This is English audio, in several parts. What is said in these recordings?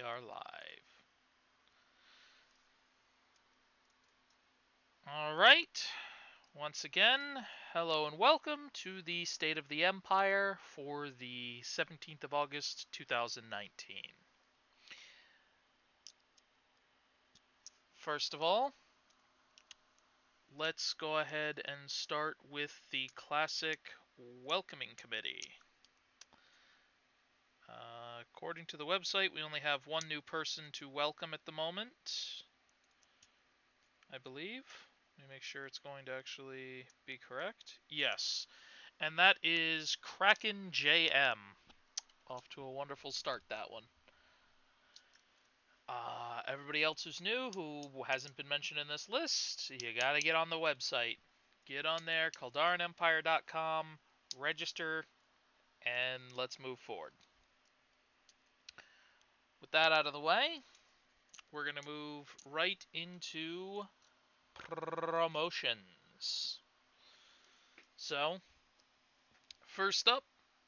are live. All right. Once again, hello and welcome to the State of the Empire for the 17th of August, 2019. First of all, let's go ahead and start with the classic welcoming committee. According to the website, we only have one new person to welcome at the moment, I believe. Let me make sure it's going to actually be correct. Yes. And that is Kraken JM. Off to a wonderful start, that one. Everybody else who's new, who hasn't been mentioned in this list, you gotta get on the website. Get on there, KaldaraEmpire.com, register, and let's move forward. With that out of the way, we're gonna move right into promotions. So, first up,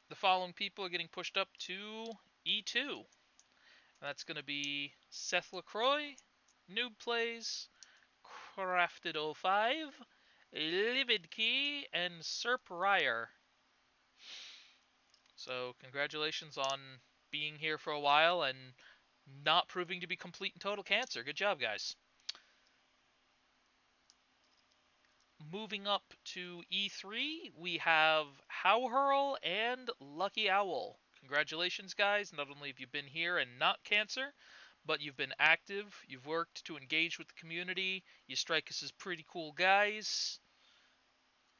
the following people are getting pushed up to E2. That's going to be Seth LaCroix, Noob Plays, Crafted05, Livid Key, and Serp Ryer. So, congratulations on being here for a while and not proving to be complete and total cancer. Good job, guys. Moving up to E3, we have Howhurl and Lucky Owl. Congratulations, guys. Not only have you been here and not cancer, but you've been active. You've worked to engage with the community. You strike us as pretty cool guys.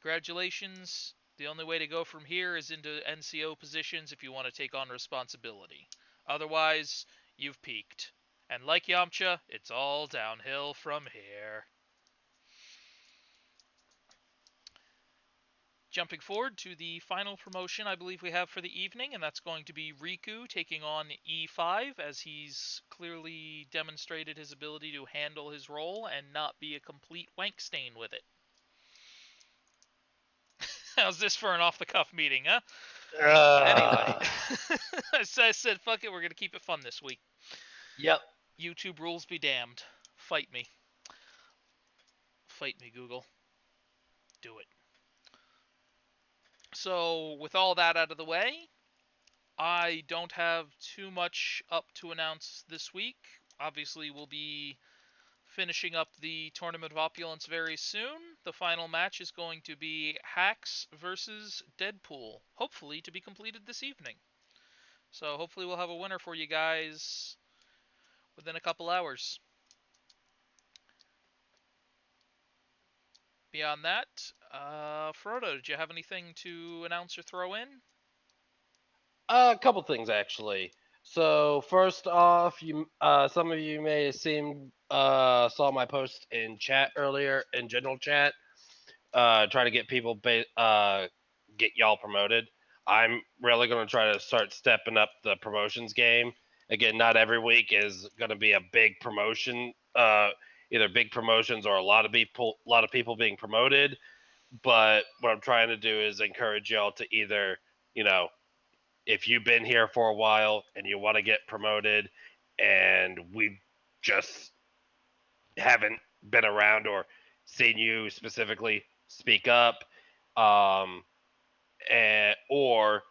Congratulations. The only way to go from here is into NCO positions if you want to take on responsibility. Otherwise, you've peaked. And like Yamcha, it's all downhill from here. Jumping forward to the final promotion I believe we have for the evening, and that's going to be Riku taking on E5, as he's clearly demonstrated his ability to handle his role and not be a complete wank stain with it. How's this for an off-the-cuff meeting, huh? Anyway, I said, fuck it, we're going to keep it fun this week. Yep. YouTube rules be damned. Fight me. Fight me, Google. Do it. So, with all that out of the way, I don't have too much up to announce this week. Obviously, we'll be finishing up the Tournament of Opulence very soon. The final match is going to be Hacks versus Deadpool, hopefully to be completed this evening. So hopefully we'll have a winner for you guys within a couple hours. Beyond that, Frodo, did you have anything to announce or throw in? A couple things actually. So first off, some of you may have seen saw my post in chat earlier in general chat, trying to get people get y'all promoted. I'm really going to try to start stepping up the promotions game. Again, not every week is going to be a big promotion, either big promotions or a lot of people being promoted. But what I'm trying to do is encourage y'all to either, if you've been here for a while and you want to get promoted and we just haven't been around or seen you specifically speak up, um, or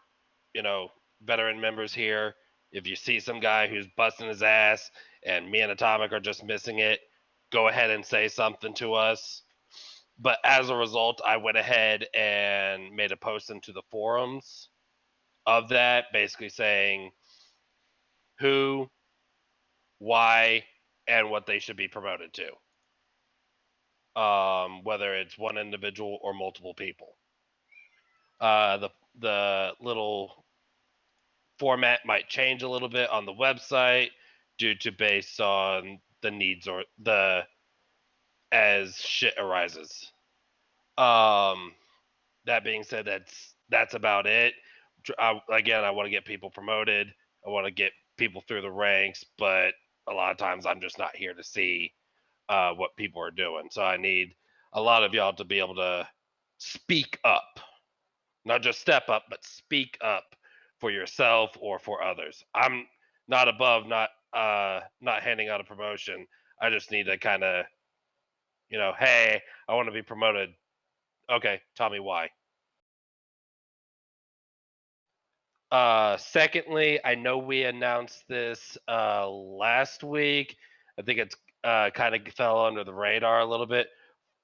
veteran members here, if you see some guy who's busting his ass and me and Atomic are just missing it, go ahead and say something to us. But as a result, I went ahead and made a post into the forums of that, basically saying who, why, and what they should be promoted to. Whether it's one individual or multiple people. The little format might change a little bit on the website due to based on the needs or the as shit arises. Um, that being said, that's about it. Again, I want to get people promoted. I want to get people through the ranks, but a lot of times I'm just not here to see what people are doing. So I need a lot of y'all to be able to speak up, not just step up, but speak up for yourself or for others. I'm not above not not handing out a promotion. I just need to kind of, hey, I want to be promoted. Okay, tell me why. Secondly, I know we announced this last week. I think it's kind of fell under the radar a little bit,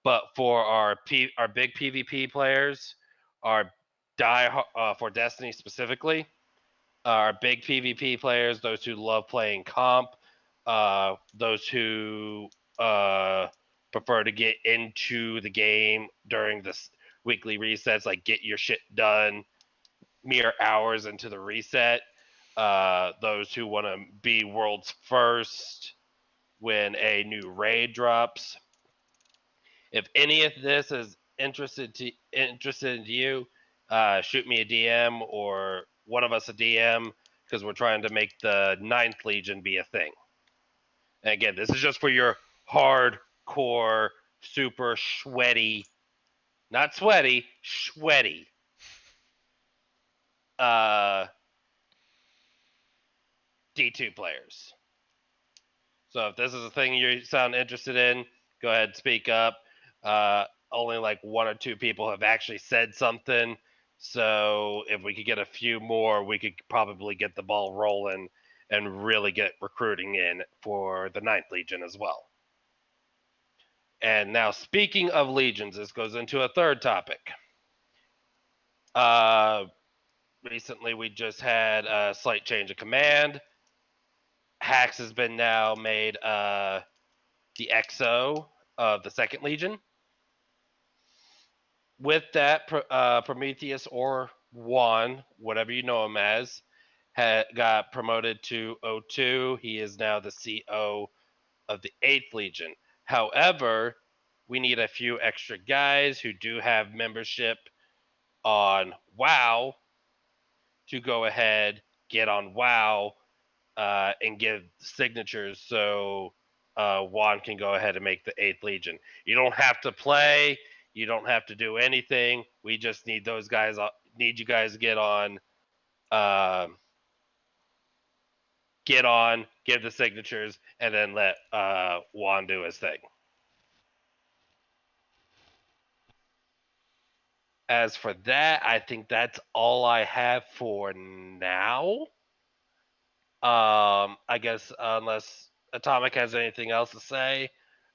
but for our big PvP players, our for Destiny specifically, our big PvP players, those who love playing comp, those who uh, prefer to get into the game during this weekly resets, like get your shit done mere hours into the reset. Those who want to be world's first when a new raid drops. If any of this is interested in you, shoot me a DM or one of us a DM because we're trying to make the Ninth Legion be a thing. And again, this is just for your hardcore, super sweaty, not sweaty, sweaty uh, D2 players. So if this is a thing you sound interested in, go ahead and speak up. Only like one or two people have actually said something. So if we could get a few more, we could probably get the ball rolling and really get recruiting in for the Ninth Legion as well. And now, speaking of legions, this goes into a third topic. Uh, Recently, we just had a slight change of command. Hax has been now made the XO of the Second Legion. With that, Prometheus or Juan, whatever you know him as, got promoted to O2. He is now the CO of the 8th Legion. However, we need a few extra guys who do have membership on WoW to go ahead, get on WoW, and give signatures so Juan can go ahead and make the 8th Legion. You don't have to play. You don't have to do anything. We just need those guys. Need you guys to uh, get on, give the signatures, and then let Juan do his thing. As for that, I think that's all I have for now. I guess unless Atomic has anything else to say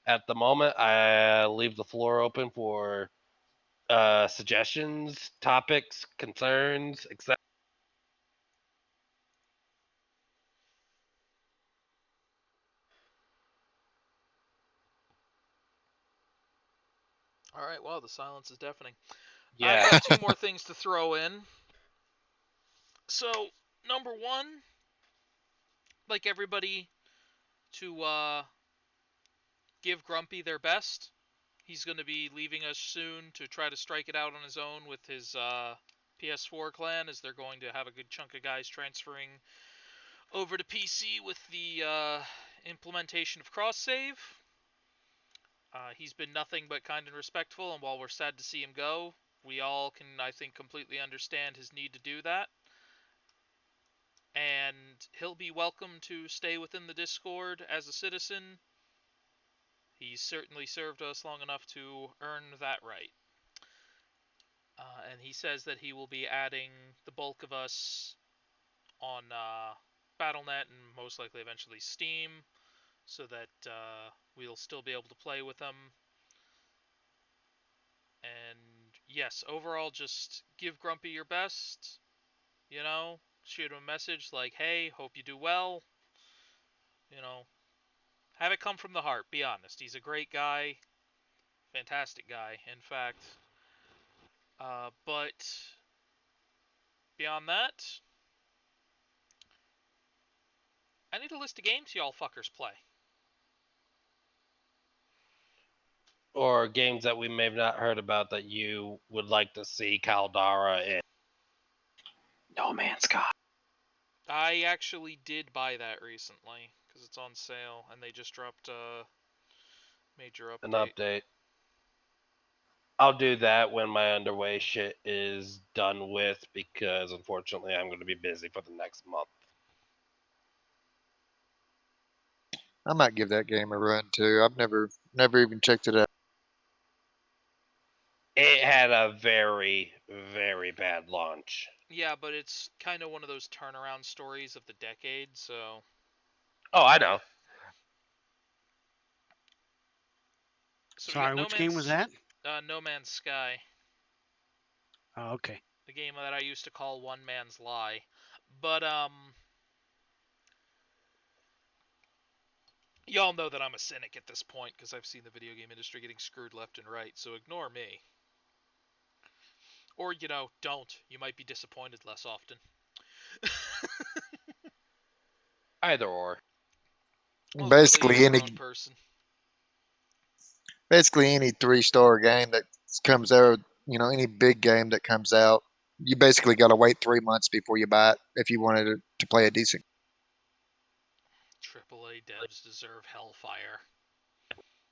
at the moment, I leave the floor open for suggestions, topics, concerns, etc. All right, wow, the silence is deafening. I've Yeah. got two more things to throw in. So, number one, like everybody, to give Grumpy their best. He's going to be leaving us soon to try to strike it out on his own with his PS4 clan, as they're going to have a good chunk of guys transferring over to PC with the implementation of cross save. He's been nothing but kind and respectful, and while we're sad to see him go, we all can, I think, completely understand his need to do that. And he'll be welcome to stay within the Discord as a citizen. He's certainly served us long enough to earn that right. And he says that he will be adding the bulk of us on Battle.net and most likely eventually Steam, so that we'll still be able to play with them. And yes, overall, just give Grumpy your best. You know, shoot him a message like, hey, hope you do well. You know, have it come from the heart. Be honest. He's a great guy. Fantastic guy, in fact. But beyond that, I need a list of games y'all fuckers play. Or games that we may have not heard about that you would like to see Kaldara in. No Man's Sky. I actually did buy that recently because it's on sale and they just dropped a major An update. update. I'll do that when my underway shit is done with because unfortunately I'm going to be busy for the next month. I might give that game a run too. I've never even checked it out. It had a very, very bad launch. Yeah, but it's kind of one of those turnaround stories of the decade, so... Oh, I know. So we got Sorry, which game was that? No Man's Sky, Oh, okay. the game that I used to call One Man's Lie. But, y'all know that I'm a cynic at this point, because I've seen the video game industry getting screwed left and right, so ignore me. Or, don't. You might be disappointed less often. Either or. Ultimately, you're Basically your any own person. basically any 3-star game that comes out, any big game that comes out, you basically got to wait 3 months before you buy it if you wanted to play a decent. AAA devs deserve hellfire.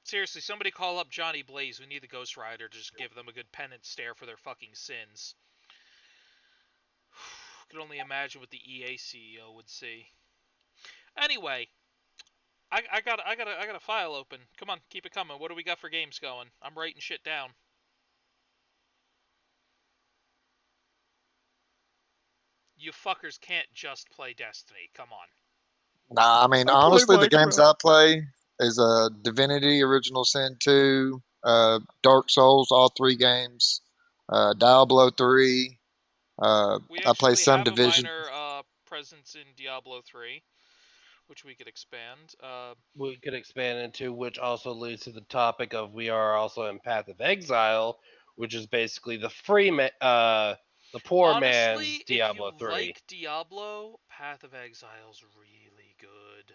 Seriously, somebody call up Johnny Blaze. We need the Ghost Rider to just give them a good penance stare for their fucking sins. Could only imagine what the EA CEO would see. Anyway, I got a file open. Come on, keep it coming. What do we got for games going? I'm writing shit down. You fuckers can't just play Destiny. Come on. Nah, I mean I play honestly, the games Minecraft. I play is Divinity, Original Sin 2, Dark Souls, all 3 games, Diablo 3. We I play actually some have a Division. minor presence in Diablo 3, which we could expand. We could expand into, which also leads to the topic of we are also in Path of Exile, which is basically the poor man's Honestly, if you Diablo 3. like Diablo, Path of Exile's really good.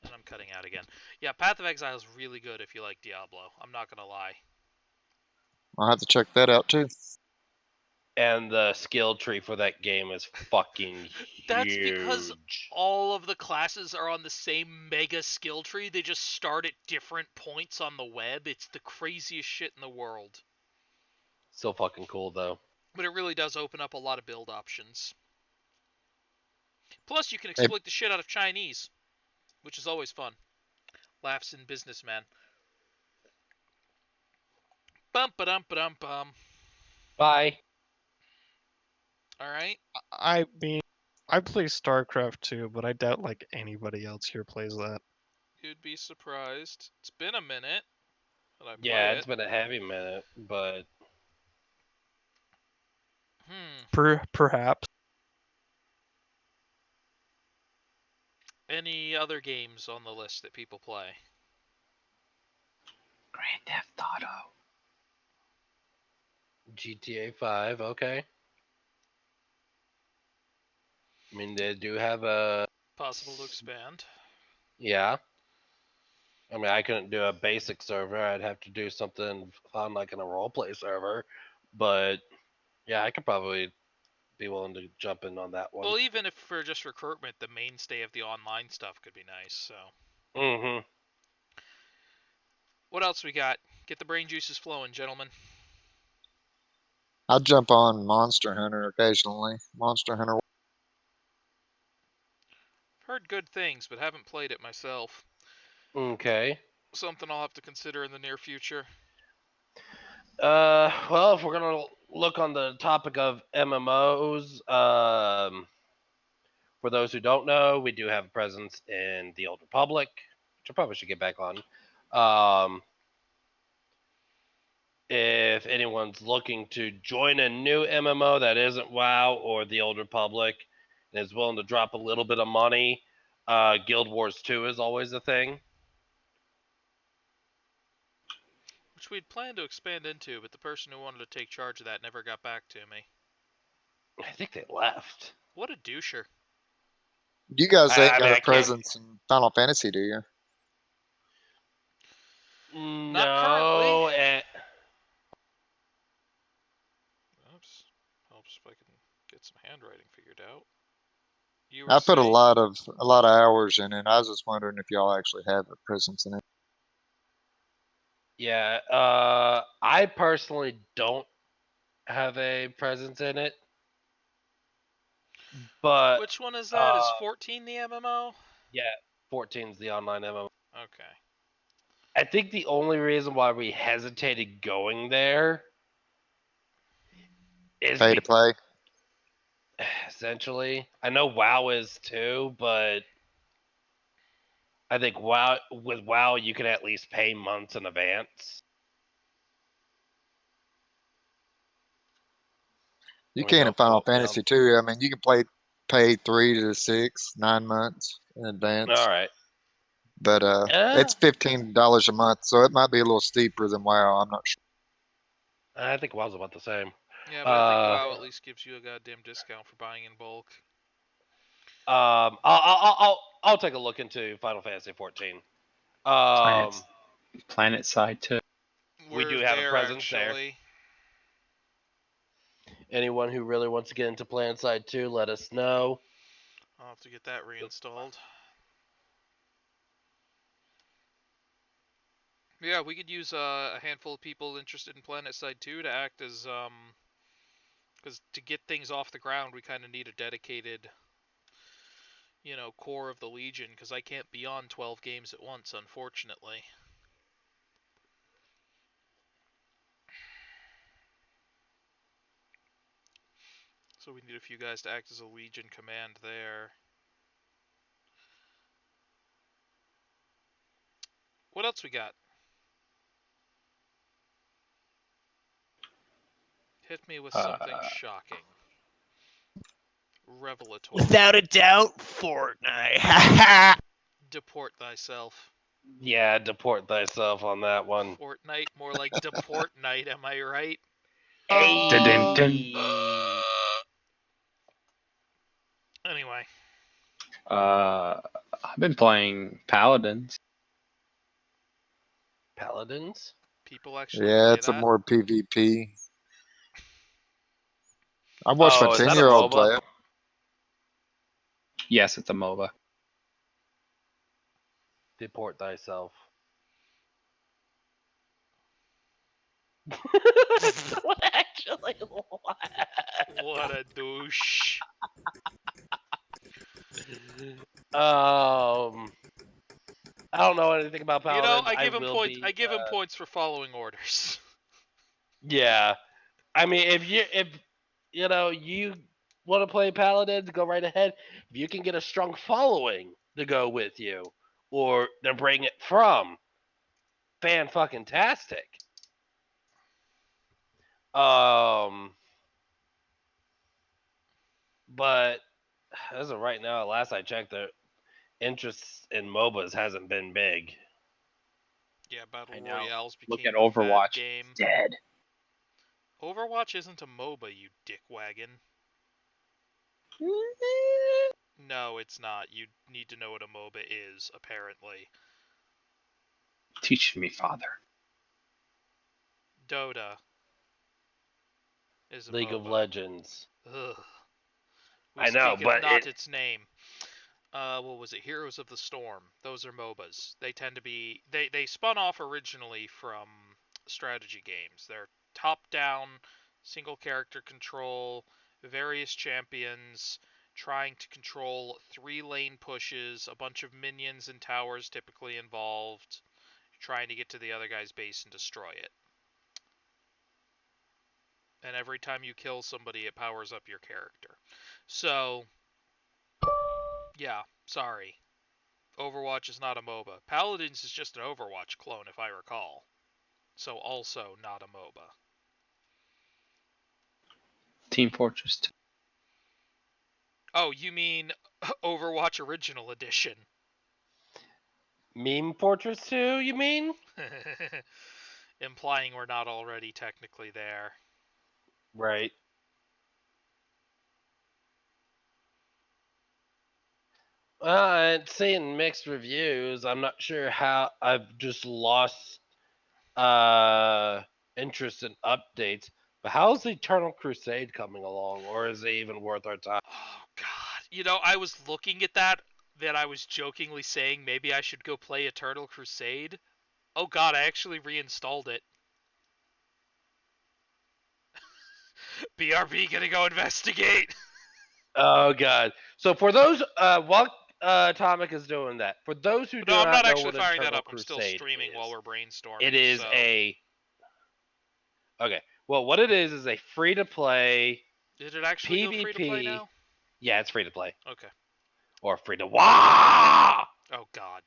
And I'm cutting out again. Yeah, Path of Exile's really good if you like Diablo. I'm not gonna lie. I'll have to check that out too. And the skill tree for that game is fucking That's because huge. all of the classes are on the same mega skill tree. They just start at different points on the web. It's the craziest shit in the world. So fucking cool, though. But it really does open up a lot of build options. Plus, you can Hey, exploit the shit out of Chinese, which is always fun. Laughs in businessman. Bum ba dum ba dum bum. Bye. All right. I mean, I play StarCraft too, but I doubt like anybody else here plays that. You'd be surprised. It's been a minute that I play Yeah, it. it's been a heavy minute, but Hmm. Perhaps. Any other games on the list that people play? Grand Theft Auto. GTA 5, okay. I mean, they do have a. Possible to expand. Yeah. I mean, I couldn't do a basic server. I'd have to do something on like in a roleplay server. But yeah, I could probably be willing to jump in on that one. Well, even if for just recruitment, the mainstay of the online stuff could be nice. So, Mm-hmm. what else we got? Get the brain juices flowing, gentlemen. I jump on Monster Hunter occasionally. Monster Hunter. Heard good things, but haven't played it myself. Okay. Something I'll have to consider in the near future. Well, if we're gonna look on the topic of MMOs, for those who don't know, we do have a presence in the Old Republic, which I probably should get back on. Um, if anyone's looking to join a new MMO that isn't WoW or the Old Republic and is willing to drop a little bit of money, Guild Wars 2 is always a thing. Which we'd planned to expand into, but the person who wanted to take charge of that never got back to me. I think they left. What a doucher. You guys ain't I got mean, a I can't. presence in Final Fantasy, do you? Not currently. No, Oops. Helps if I can get some handwriting figured out. You were I put saying? a lot of hours in it. I was just wondering if y'all actually have a presence in it. yeah. I personally don't have a presence in it, but Which one is that? Is uh, 14 the MMO? yeah, 14 is the online MMO. Okay. I think the only reason why we hesitated going there is Pay to play. essentially. I know WoW is too, but I think with WoW you can at least pay months in advance. You I mean, can in don't Final quote me on. Fantasy too. I mean, you can pay 3 to 6, 9 months in advance. All right. But it's $15 a month, so it might be a little steeper than WoW. I'm not sure. I think WoW's about the same. Yeah, but I think WoW at least gives you a goddamn discount for buying in bulk. I'll take a look into Final Fantasy 14. Planet side too. We do We're have a there, presence there. actually. Anyone who really wants to get into PlanetSide 2, let us know. I'll have to get that reinstalled. Yeah, we could use a handful of people interested in PlanetSide 2 to act as because to get things off the ground, we kind of need a dedicated, core of the Legion. Because I can't be on 12 games at once, unfortunately. So we need a few guys to act as a Legion command there. What else we got? Hit me with something shocking. Revelatory. Without a doubt, Fortnite. Deport thyself. Yeah, deport thyself on that one. Fortnite, more like deport night, am I right? Hey. Anyway. I've been playing Paladins. Paladins? People actually Yeah, play it's a that? more PvP. I watched my Is that a 10-year-old MOBA? play it. Yes, it's a MOBA. Deport thyself. Actually, What a douche. I don't know anything about Paladins. I give him will points. be. I give him points for following orders. Yeah, I mean, if you want to play Paladins, go right ahead. If you can get a strong following to go with you, or to bring it from, fan fucking tastic. But as of right now, last I checked, the interest in MOBAs hasn't been big. Yeah, Battle I know. Royales Look became at the fad Overwatch. game. Dead. Overwatch isn't a MOBA, you dickwagon. No, it's not. You need to know what a MOBA is, apparently. Teach me, Father. Dota is a League MOBA. of Legends. Ugh. We I know, speak of but not its name. What was it? Heroes of the Storm. Those are MOBAs. They tend to be they spun off originally from strategy games. They're top-down, single character control, various champions trying to control 3-lane pushes, a bunch of minions and towers typically involved, trying to get to the other guy's base and destroy it. And every time you kill somebody, it powers up your character. So, yeah, sorry. Overwatch is not a MOBA. Paladins is just an Overwatch clone, if I recall. So also not a MOBA. Team Fortress 2. Oh, you mean Overwatch Original Edition? Meme Fortress 2, you mean? Implying we're not already technically there. Right. It's seeing mixed reviews. I'm not sure how. I've just lost interest in updates. But how's Eternal Crusade coming along, or is it even worth our time? Oh, God. I was looking at that I was jokingly saying maybe I should go play Eternal Crusade. Oh, God, I actually reinstalled it. BRB gonna go investigate. Oh God! So for those, Atomic is doing that. For those who do No, I'm not know actually what firing that Eternal up. I'm still Crusade streaming while is, we're brainstorming. it is so. Okay. Well, what it is a free-to-play Did it actually go free to play PvP. now? Yeah, it's free-to-play. Okay. Or free-to-wah! Oh God.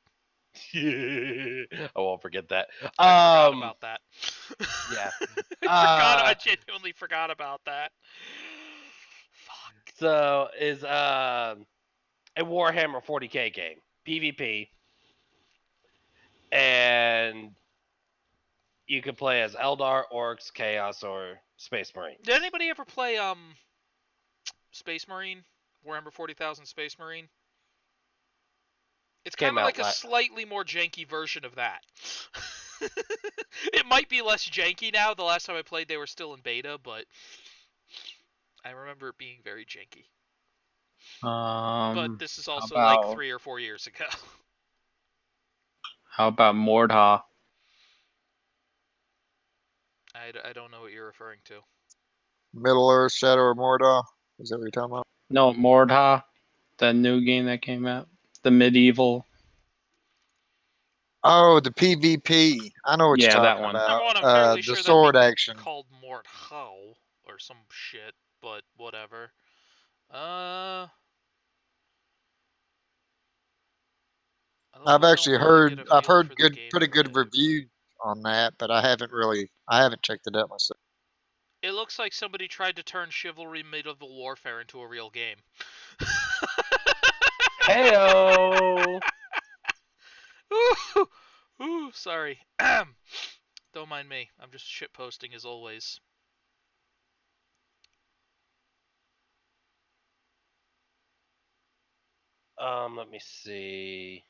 I won't forget that. I forgot about that. Yeah. I genuinely forgot about that. Fuck. So is a Warhammer 40k game, PvP, and you can play as Eldar, Orcs, Chaos, or Space Marines. Did anybody ever play Space Marine? Warhammer 40,000 Space Marine? It's kind of like a slightly more janky version of that. It might be less janky now. The last time I played, they were still in beta, but I remember it being very janky. But this is also like 3 or 4 years ago. How about Mordha? I don't know what you're referring to. Middle Earth, Shadow of Mordor. Is that what you're talking about? No, Mordha, the new game that came out, the medieval. Oh, the PvP. I know what Yeah, you're that talking one. Number about. one, I'm fairly The sure that'd sword be action. called Mordhau or some shit, but whatever. I I've don't actually really get a I've feel heard for the pretty good gameplay. review on that, but I haven't checked it out myself. It looks like somebody tried to turn Chivalry Medieval Warfare into a real game. Heyo! Ooh, ooh, sorry. Don't mind me. I'm just shitposting as always. Let me see.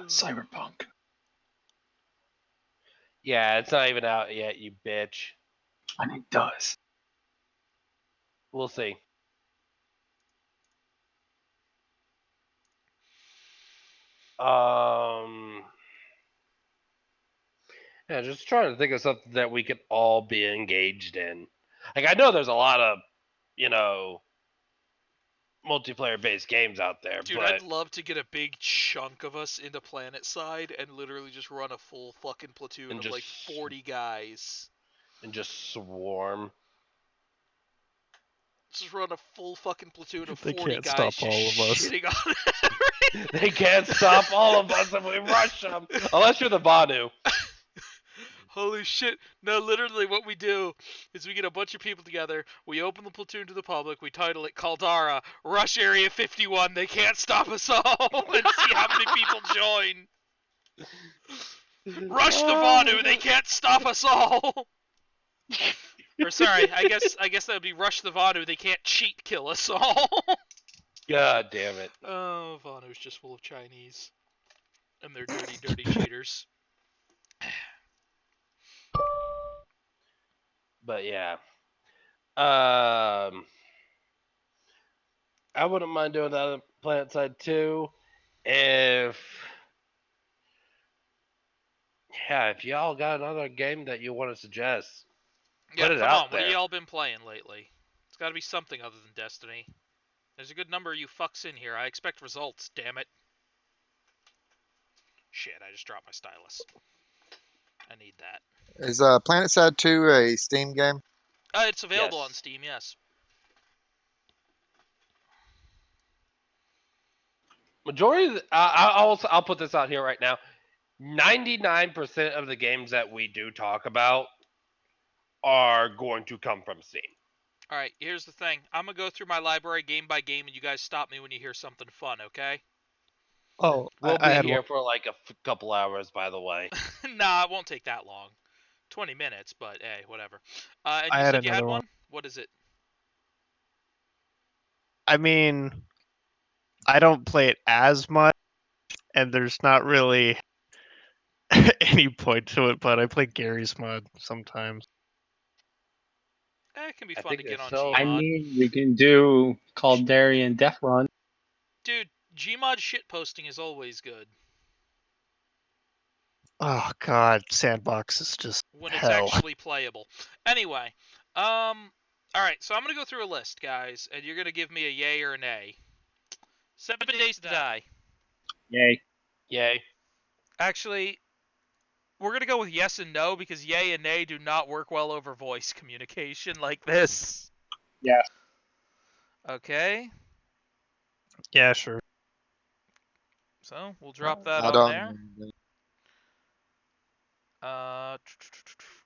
Cyberpunk. Yeah, it's not even out yet, you bitch. And it does. We'll see. Yeah, just trying to think of something that we could all be engaged in. Like, I know there's a lot of, multiplayer-based games out there, Dude, but I'd love to get a big chunk of us into Planet Side and literally just run a full fucking platoon of like 40 guys. And just swarm. Just run a full fucking platoon of They 40 can't guys stop all of us. just shitting on They can't stop all of us if we rush them. Unless you're the Banu. Holy shit. No, literally what we do is we get a bunch of people together, we open the platoon to the public, we title it Kaldara, Rush Area 51, they can't stop us all, and see how many people join. Rush the Vanu, they can't stop us all. Or sorry, I guess that would be Rush the Vanu, they can't cheat kill us all. God damn it. Oh, Vanu's just full of Chinese. And they're dirty, dirty cheaters. But yeah. I wouldn't mind doing that on Planet Side too. If y'all got another game that you want to suggest, Yeah, put it come out on, what there. have y'all been playing lately? It's gotta be something other than Destiny. There's a good number of you fucks in here. I expect results, damn it. Shit, I just dropped my stylus. I need that. Is PlanetSide 2 a Steam game? It's available Yes. on Steam, yes. Majority of I'll put this out here right now. 99% of the games that we do talk about are going to come from Steam. Alright, here's the thing. I'm gonna go through my library game by game, and you guys stop me when you hear something fun, okay? Oh, We'll I be had here one. for like a couple hours, by the way. Nah, it won't take that long. 20 minutes, but hey, whatever. And I you had said you had another one. one? What is it? I mean, I don't play it as much, and there's not really any point to it, but I play Gary's mod sometimes. It can be I fun think to get it's on so. I Gmod. mean, we can do Caldarian Death Run. Dude, Gmod shitposting is always good. Oh god, Sandbox is just When it's hell. actually playable. Anyway, All right, so I'm gonna go through a list, guys, and you're gonna give me a yay or a nay. 7 Days to Die. Yay. Yay. Actually, we're gonna go with yes and no because yay and nay do not work well over voice communication like this. Yeah. Okay, Yeah, sure. so we'll drop that I on there. don't.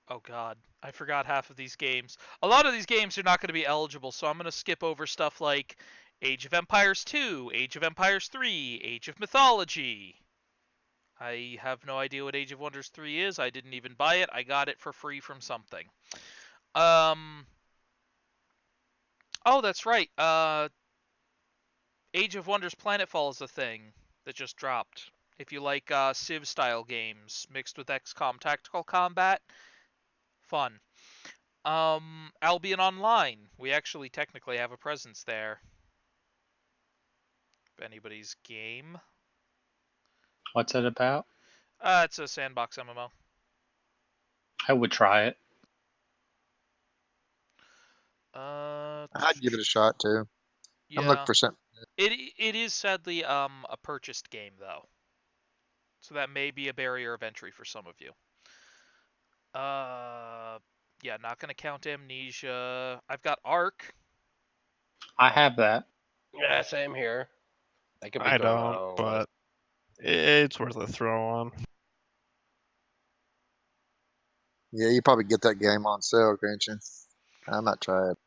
Oh god, I forgot half of these games. A lot of these games are not going to be eligible, so I'm going to skip over stuff like Age of Empires 2, Age of Empires 3, Age of Mythology. I have no idea what Age of Wonders 3 is. I didn't even buy it. I got it for free from something. Um Oh, that's right. Age of Wonders Planetfall is a thing that just dropped. If you like Civ style games mixed with XCOM tactical combat, fun. Albion Online. We actually technically have a presence there. If anybody's game. What's it about? It's a sandbox MMO. I would try it. I'd give it a shot too. I'm looking Yeah. for something. It is sadly a purchased game though. So that may be a barrier of entry for some of you. Yeah, not gonna count Amnesia. I've got Ark. I have that. Yeah, same here. I could be I thrown don't, on a list. but it's worth a throw on. Yeah, you probably get that game on sale, can't you? I might try it.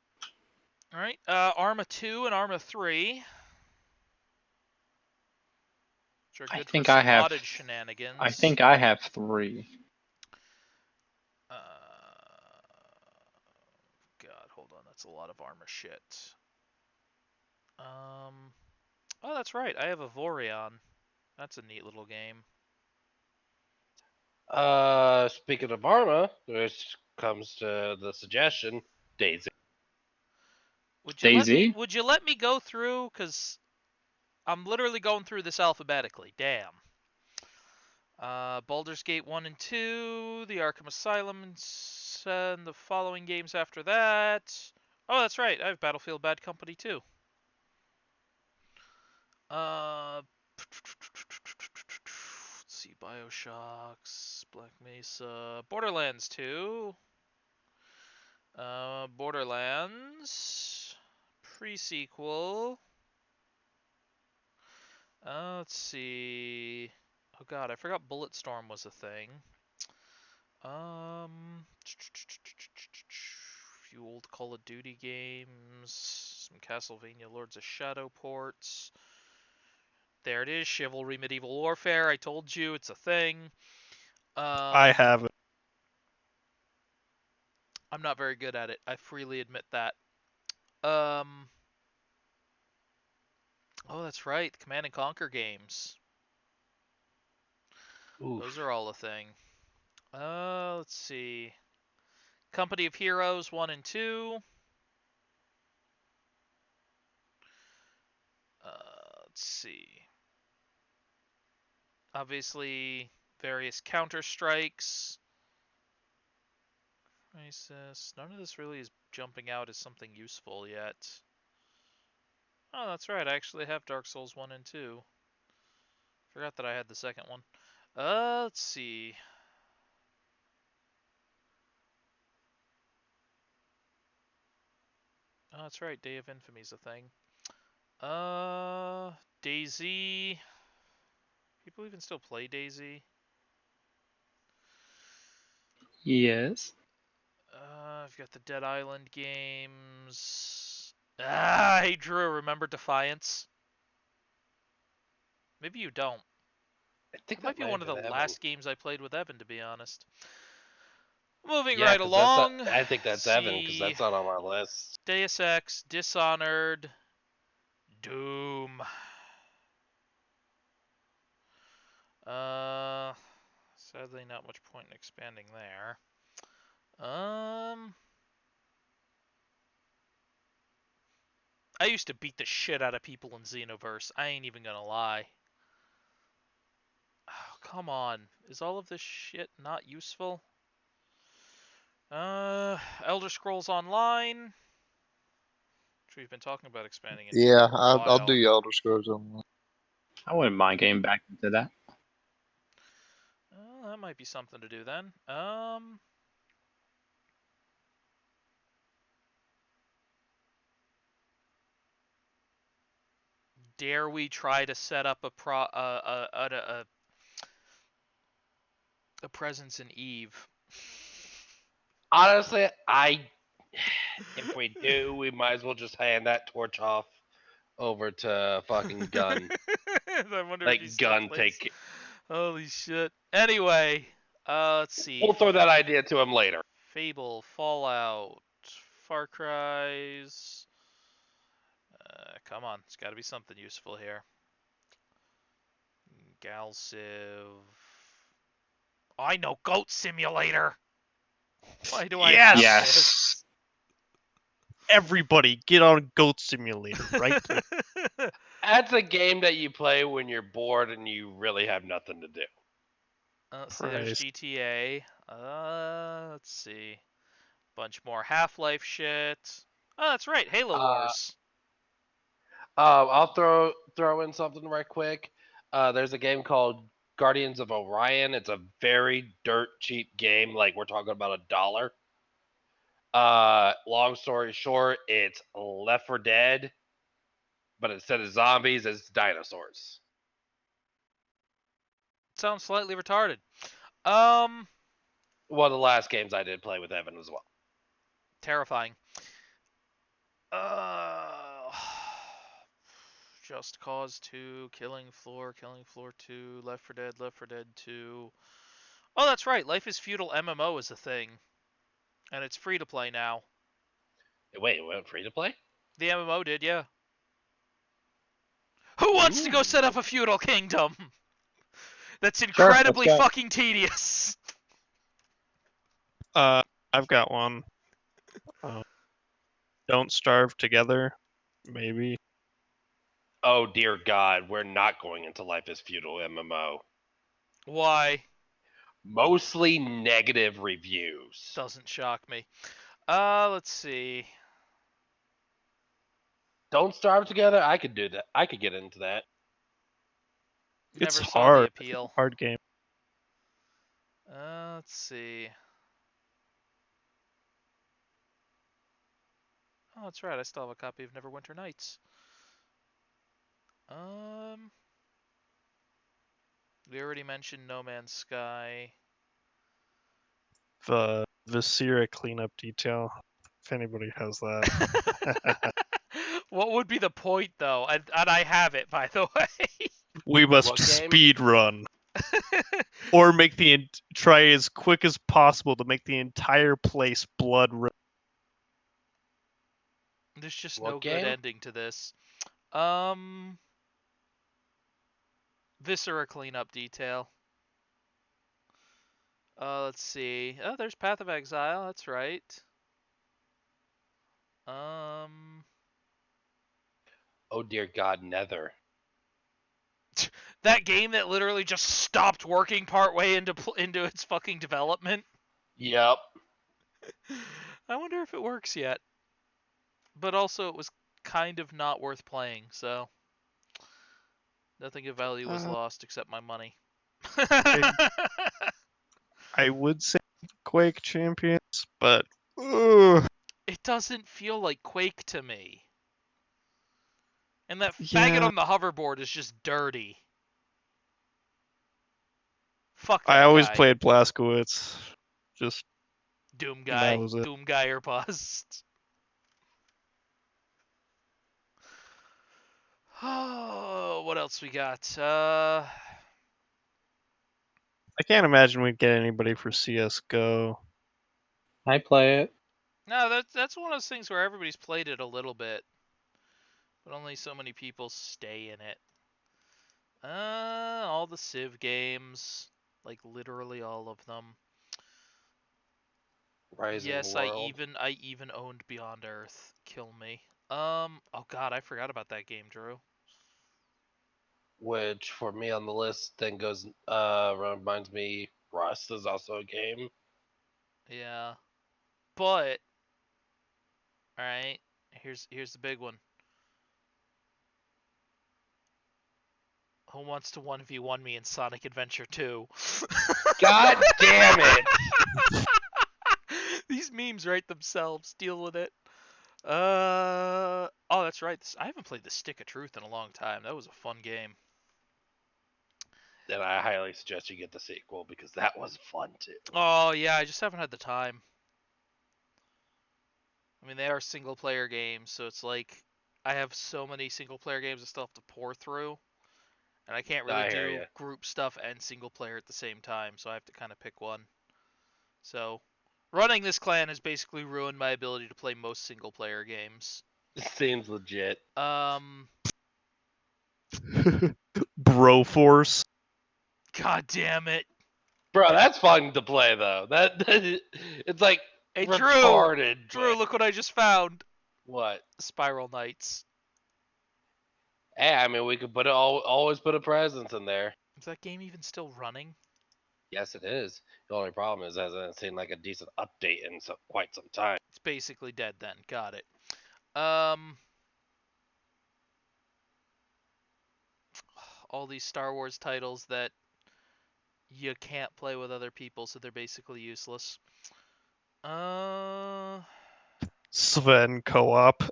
All right. Arma 2 and Arma 3. Which are I good for think I some have. modded shenanigans. I think I have 3. Uh, God, hold on. That's a lot of armor shit. Oh, that's right. I have a Vorion. That's a neat little game. Speaking of Arma, this comes to the suggestion, Daisy. Daisy? Would you let me go through? Cause I'm literally going through this alphabetically. Damn. Baldur's Gate 1 and 2, the Arkham Asylum, and the following games after that. Oh, that's right. I have Battlefield Bad Company too. Let's see, Bioshocks, Black Mesa, Borderlands 2, Borderlands, pre-sequel. Let's see. Oh god, I forgot Bulletstorm was a thing. Few old Call of Duty games, some Castlevania Lords of Shadow ports. There it is, Chivalry Medieval Warfare. I told you it's a thing. I have it. I'm not very good at it. I freely admit that. Oh, that's right. The Command and Conquer games. Oof. Those are all a thing. Let's see. Company of Heroes 1 and 2. Let's see. Obviously, various Counter-Strikes. Crisis. None of this really is jumping out as something useful yet. Oh, that's right. I actually have Dark Souls 1 and 2. Forgot that I had the second one. Let's see. Oh, that's right. Day of Infamy's a thing. DayZ. People even still play DayZ? Yes. I've got the Dead Island games. Hey Drew, remember Defiance? Maybe you don't. I think That might be have one of the been Evan. last games I played with Evan, to be honest. Moving Yeah, right 'cause that's along. I think that's Evan because that's not on my list. Deus Ex, Dishonored, Doom. Sadly, not much point in expanding there. I used to beat the shit out of people in Xenoverse. I ain't even gonna lie. Oh, come on. Is all of this shit not useful? Elder Scrolls Online, which we've been talking about expanding into Yeah, for a I'll do while. Elder Scrolls Online. I wouldn't mind getting back into that. That might be something to do then. Dare we try to set up a presence in Eve? Honestly, if we do, we might as well just hand that torch off over to fucking Gun. I wonder if he Like still Gun plays. take. Holy shit. Anyway, let's see. We'll throw that idea to him later. Fable, Fallout, Far Cry's. Come on, it's got to be something useful here. Galciv. Oh, I know, Goat Simulator. Why do I have Yes! this? Everybody, get on Goat Simulator, right? Please. That's a game that you play when you're bored and you really have nothing to do. Let's see, there's Christ. GTA. Let's see. Bunch more Half-Life shit. Oh, that's right, Halo Wars. I'll throw in something right quick. There's a game called Guardians of Orion. It's a very dirt cheap game. Like we're talking about $1. Long story short, it's Left 4 Dead, but instead of zombies, it's dinosaurs. Sounds slightly retarded. One of the last games I did play with Evan as well. Terrifying. Just Cause 2, Killing Floor 2, Left 4 Dead, Left 4 Dead 2. Oh, that's right. Life is Feudal MMO is a thing. And it's free to play now. Wait, it went free to play? The MMO did, yeah. Who wants to go set up a feudal kingdom? That's incredibly go. fucking tedious. I've got one. Don't Starve Together, maybe. Oh dear God, we're not going into Life is Feudal MMO. Why? Mostly negative reviews. Doesn't shock me. Let's see. Don't Starve Together? I could do that. I could get into that. It's Never saw the hard. appeal. Hard game. Let's see. Oh, that's right. I still have a copy of Neverwinter Nights. We already mentioned No Man's Sky. The Viscera cleanup detail, if anybody has that. What would be the point, though? And I have it, by the way. We must What game? speed run. Or make try as quick as possible to make the entire place blood red. There's just What no game? good ending to this. Viscera cleanup detail. Let's see. Oh, there's Path of Exile. That's right. Oh dear God, Nether. That game that literally just stopped working partway into its fucking development. Yep. I wonder if it works yet. But also, it was kind of not worth playing, so nothing of value was lost except my money. I would say Quake Champions, but It doesn't feel like Quake to me. And that Yeah. faggot on the hoverboard is just dirty. Fuck that I always guy. played Blazkowicz. Just Doom that guy. was it. Doom guy or bust. Oh, what else we got? I can't imagine we'd get anybody for CS:GO. I play it. No, that's one of those things where everybody's played it a little bit, but only so many people stay in it. All the Civ games, like literally all of them. Rising Yes, World. I even owned Beyond Earth. Kill me. Oh god, I forgot about that game, Drew. Which for me on the list then goes reminds me Rust is also a game. Yeah. But all right, here's the big one. Who wants to 1v1 me in Sonic Adventure 2? God damn it! These memes write themselves. Deal with it. Oh, that's right. I haven't played the Stick of Truth in a long time. That was a fun game. Then I highly suggest you get the sequel because that was fun too. Oh yeah, I just haven't had the time. I mean, they are single player games, so it's like I have so many single player games I still have to pour through, and I can't really I hear do ya. group stuff and single player at the same time, so I have to kind of pick one. So, running this clan has basically ruined my ability to play most single player games. Seems legit. Broforce. God damn it. Bro, that's fun to play though. It's like Hey, retarded. Drew, but look what I just found. what? Spiral Knights. Hey, I mean, we could always put a presence in there. Is that game even still running? Yes, it is. The only problem is, it hasn't seen like a decent update in quite some time. It's basically dead then. Got it. All these Star Wars titles that you can't play with other people, so they're basically useless. Sven co-op.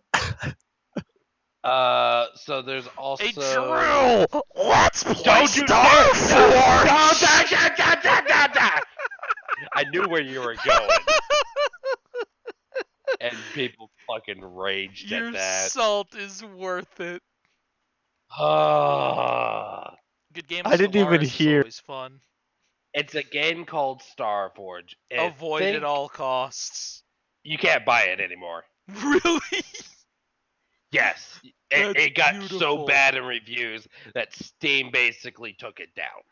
So there's also. Hey, Drew! Let's play Don't you Star dare! Force! I knew where you were going, and people fucking raged Your at that. salt is worth it. Good game of I didn't even Stellaris is hear. always fun. It's a game called Starforge. Avoid at all costs. You can't buy it anymore. Really? Yes, That's it got so beautiful. bad in reviews that Steam basically took it down.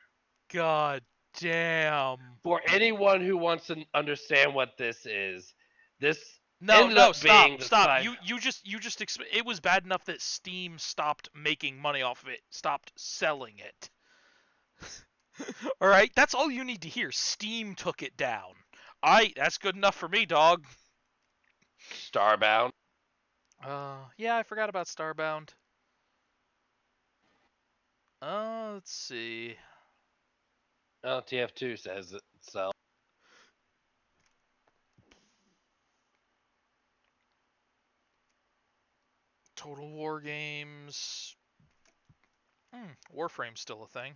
God damn. For anyone who wants to understand what this is, this No, ended up stop, being the stop. side. You just it was bad enough that Steam stopped making money off of it, stopped selling it. All right, that's all you need to hear. Steam took it down. That's good enough for me, dog. Starbound. Yeah, I forgot about Starbound. Let's see. Oh, TF2 says it so. Total War games. Warframe's still a thing.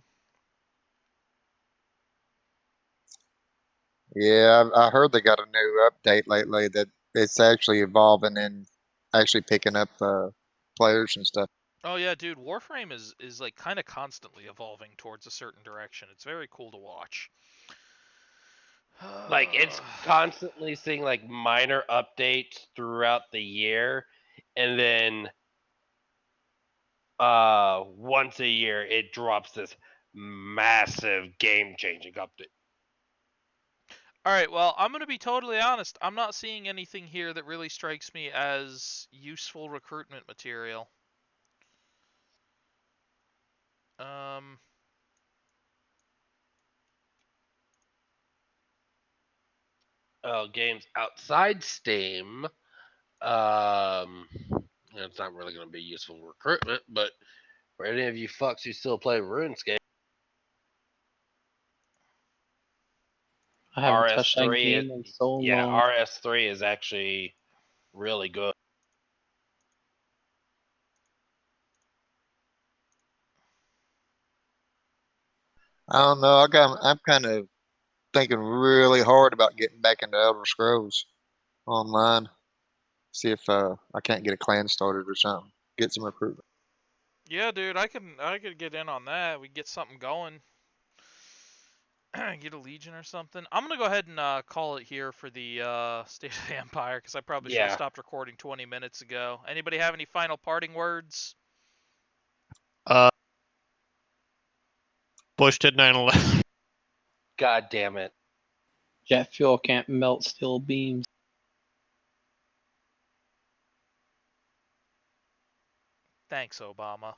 Yeah, I heard they got a new update lately that it's actually evolving and actually picking up players and stuff. Oh yeah, dude, Warframe is like kind of constantly evolving towards a certain direction. It's very cool to watch. Like it's constantly seeing like minor updates throughout the year, and then once a year it drops this massive game changing update. All right, well, I'm going to be totally honest. I'm not seeing anything here that really strikes me as useful recruitment material. Games outside Steam, it's not really going to be useful recruitment, but for any of you fucks who still play RuneScape, I haven't touched that RS3 game in so yeah, long. RS3 is actually really good. I don't know. I'm kind of thinking really hard about getting back into Elder Scrolls Online. See if I can't get a clan started or something. Get some recruitment. Yeah, dude, I could get in on that. We get something going. Get a Legion or something. I'm gonna go ahead and call it here for the State of the Empire because I probably should have Yeah. stopped recording 20 minutes ago. Anybody have any final parting words? Bush did 9/11. God damn it. Jet fuel can't melt steel beams. Thanks, Obama.